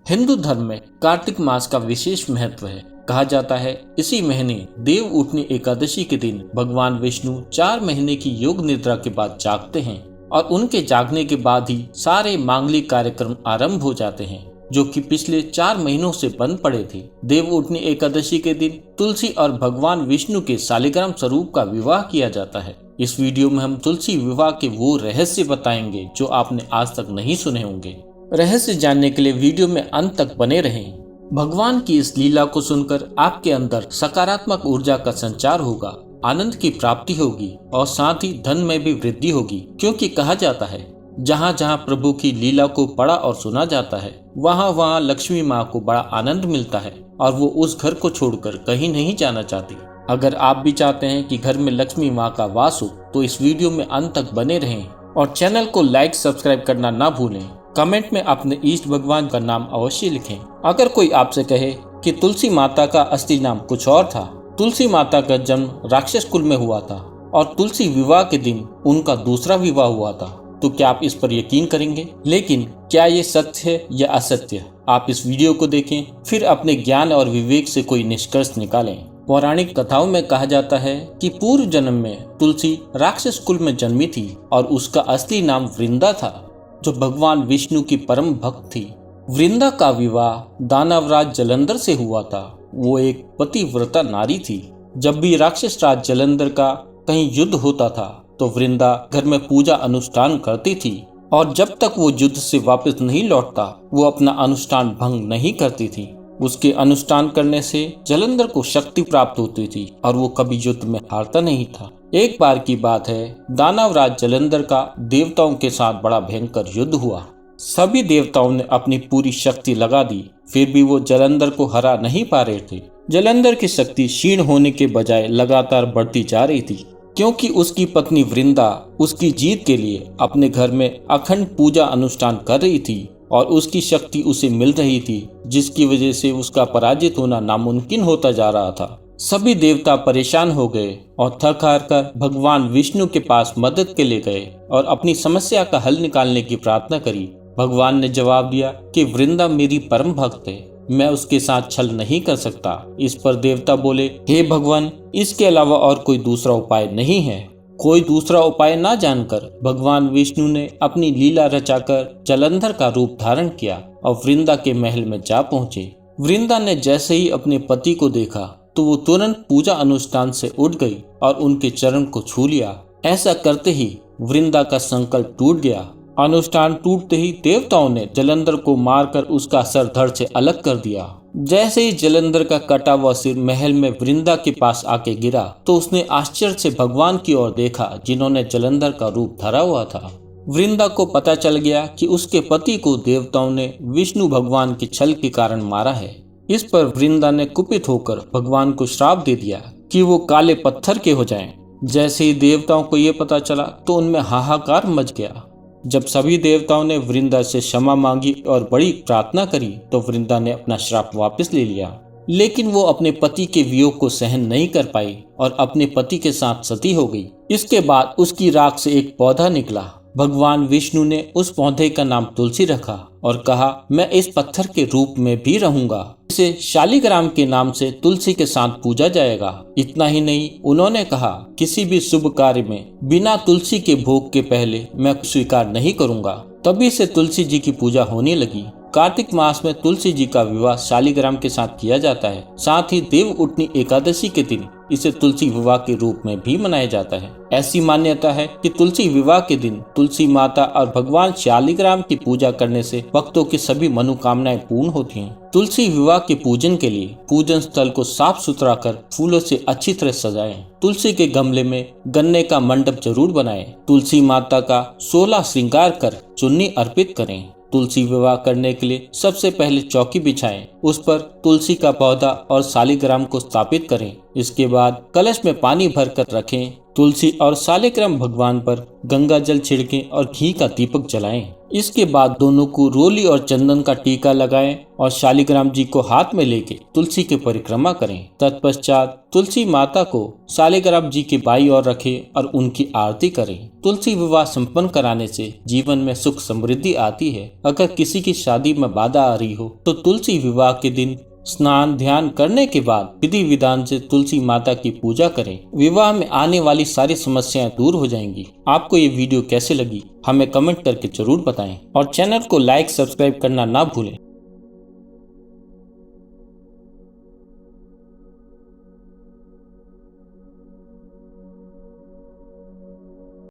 हिंदू धर्म में कार्तिक मास का विशेष महत्व है। कहा जाता है इसी महीने देव उठनी एकादशी के दिन भगवान विष्णु 4 महीने की योग निद्रा के बाद जागते हैं और उनके जागने के बाद ही सारे मांगलिक कार्यक्रम आरंभ हो जाते हैं, जो कि पिछले 4 महीनों से बंद पड़े थे। देव उठनी एकादशी के दिन तुलसी और भगवान विष्णु के शालिग्राम स्वरूप का विवाह किया जाता है। इस वीडियो में हम तुलसी विवाह के वो रहस्य बताएंगे जो आपने आज तक नहीं सुने होंगे। रहस्य जानने के लिए वीडियो में अंत तक बने रहें। भगवान की इस लीला को सुनकर आपके अंदर सकारात्मक ऊर्जा का संचार होगा, आनंद की प्राप्ति होगी और साथ ही धन में भी वृद्धि होगी, क्योंकि कहा जाता है जहाँ जहाँ प्रभु की लीला को पढ़ा और सुना जाता है वहाँ वहाँ लक्ष्मी माँ को बड़ा आनंद मिलता है और वो उस घर को छोड़कर कहीं नहीं जाना चाहती। अगर आप भी चाहते हैं कि घर में लक्ष्मी माँ का वास हो तो इस वीडियो में अंत तक बने रहें और चैनल को लाइक सब्सक्राइब करना ना भूलें। कमेंट में अपने इष्ट भगवान का नाम अवश्य लिखें। अगर कोई आपसे कहे कि तुलसी माता का असली नाम कुछ और था, तुलसी माता का जन्म राक्षस कुल में हुआ था और तुलसी विवाह के दिन उनका दूसरा विवाह हुआ था, तो क्या आप इस पर यकीन करेंगे? लेकिन क्या ये सत्य है या असत्य? आप इस वीडियो को देखें, फिर अपने ज्ञान और विवेक से कोई निष्कर्ष निकालें। पौराणिक कथाओं में कहा जाता है कि पूर्व जन्म में तुलसी राक्षस कुल में जन्मी थी और उसका असली नाम वृंदा था, जो भगवान विष्णु की परम भक्त थी। वृंदा का विवाह दानवराज जलंधर से हुआ था। वो एक पतिव्रता नारी थी। जब भी राक्षस राज जलंधर का कहीं युद्ध होता था तो वृंदा घर में पूजा अनुष्ठान करती थी और जब तक वो युद्ध से वापस नहीं लौटता वो अपना अनुष्ठान भंग नहीं करती थी। उसके अनुष्ठान करने से जलंधर को शक्ति प्राप्त होती थी और वो कभी युद्ध में हारता नहीं था। एक बार की बात है, दानवराज जलंधर का देवताओं के साथ बड़ा भयंकर युद्ध हुआ। सभी देवताओं ने अपनी पूरी शक्ति लगा दी, फिर भी वो जलंधर को हरा नहीं पा रहे थे। जलंधर की शक्ति क्षीण होने के बजाय लगातार बढ़ती जा रही थी, क्योंकि उसकी पत्नी वृंदा उसकी जीत के लिए अपने घर में अखंड पूजा अनुष्ठान कर रही थी और उसकी शक्ति उसे मिल रही थी, जिसकी वजह से उसका पराजित होना नामुमकिन होता जा रहा था। सभी देवता परेशान हो गए और थक हार कर भगवान विष्णु के पास मदद के लिए गए और अपनी समस्या का हल निकालने की प्रार्थना करी। भगवान ने जवाब दिया कि वृंदा मेरी परम भक्त है, मैं उसके साथ छल नहीं कर सकता। इस पर देवता बोले, हे भगवान, इसके अलावा और कोई दूसरा उपाय नहीं है। कोई दूसरा उपाय ना जानकर भगवान विष्णु ने अपनी लीला रचाकर जलंधर का रूप धारण किया और वृंदा के महल में जा पहुँचे। वृंदा ने जैसे ही अपने पति को देखा तो वो तुरंत पूजा अनुष्ठान से उठ गई और उनके चरण को छू लिया। ऐसा करते ही वृंदा का संकल्प टूट गया। अनुष्ठान टूटते ही देवताओं ने जलंधर को मारकर उसका सर धड़ से अलग कर दिया। जैसे ही जलंधर का कटा हुआ सिर महल में वृंदा के पास आके गिरा तो उसने आश्चर्य से भगवान की ओर देखा, जिन्होंने जलंधर का रूप धरा हुआ था। वृंदा को पता चल गया कि उसके पति को देवताओं ने विष्णु भगवान के छल के कारण मारा है। इस पर वृंदा ने कुपित होकर भगवान को श्राप दे दिया कि वो काले पत्थर के हो जाएं। जैसे ही देवताओं को ये पता चला तो उनमें हाहाकार मच गया। जब सभी देवताओं ने वृंदा से क्षमा मांगी और बड़ी प्रार्थना करी तो वृंदा ने अपना श्राप वापस ले लिया। लेकिन वो अपने पति के वियोग को सहन नहीं कर पाई और अपने पति के साथ सती हो गई। इसके बाद उसकी राख से एक पौधा निकला। भगवान विष्णु ने उस पौधे का नाम तुलसी रखा और कहा, मैं इस पत्थर के रूप में भी रहूंगा। इसे शालिग्राम के नाम से तुलसी के साथ पूजा जाएगा। इतना ही नहीं, उन्होंने कहा, किसी भी शुभ कार्य में बिना तुलसी के भोग के पहले मैं स्वीकार नहीं करूंगा। तभी से तुलसी जी की पूजा होने लगी। कार्तिक मास में तुलसी जी का विवाह शालिग्राम के साथ किया जाता है। साथ ही देव उठनी एकादशी के दिन इसे तुलसी विवाह के रूप में भी मनाया जाता है। ऐसी मान्यता है कि तुलसी विवाह के दिन तुलसी माता और भगवान शालिग्राम की पूजा करने से भक्तों की सभी मनोकामनाएं पूर्ण होती हैं। तुलसी विवाह के पूजन के लिए पूजन स्थल को साफ सुथरा कर फूलों से अच्छी तरह सजाएं। तुलसी के गमले में गन्ने का मंडप जरूर बनाएं। तुलसी माता का 16 श्रृंगार कर चुन्नी अर्पित करें। तुलसी विवाह करने के लिए सबसे पहले चौकी बिछाएं, उस पर तुलसी का पौधा और शालिग्राम को स्थापित करें। इसके बाद कलश में पानी भरकर रखें। तुलसी और शालिग्राम भगवान पर गंगा जल छिड़कें और घी का दीपक जलाएं। इसके बाद दोनों को रोली और चंदन का टीका लगाएं और शालिग्राम जी को हाथ में लेके तुलसी की परिक्रमा करें। तत्पश्चात तुलसी माता को शालिग्राम जी के बाईं ओर रखें और उनकी आरती करें। तुलसी विवाह संपन्न कराने से जीवन में सुख समृद्धि आती है। अगर किसी की शादी में बाधा आ रही हो तो तुलसी विवाह के दिन स्नान ध्यान करने के बाद विधि विधान से तुलसी माता की पूजा करें। विवाह में आने वाली सारी समस्याएं दूर हो जाएंगी। आपको ये वीडियो कैसे लगी हमें कमेंट करके जरूर बताएं और चैनल को लाइक सब्सक्राइब करना ना भूलें।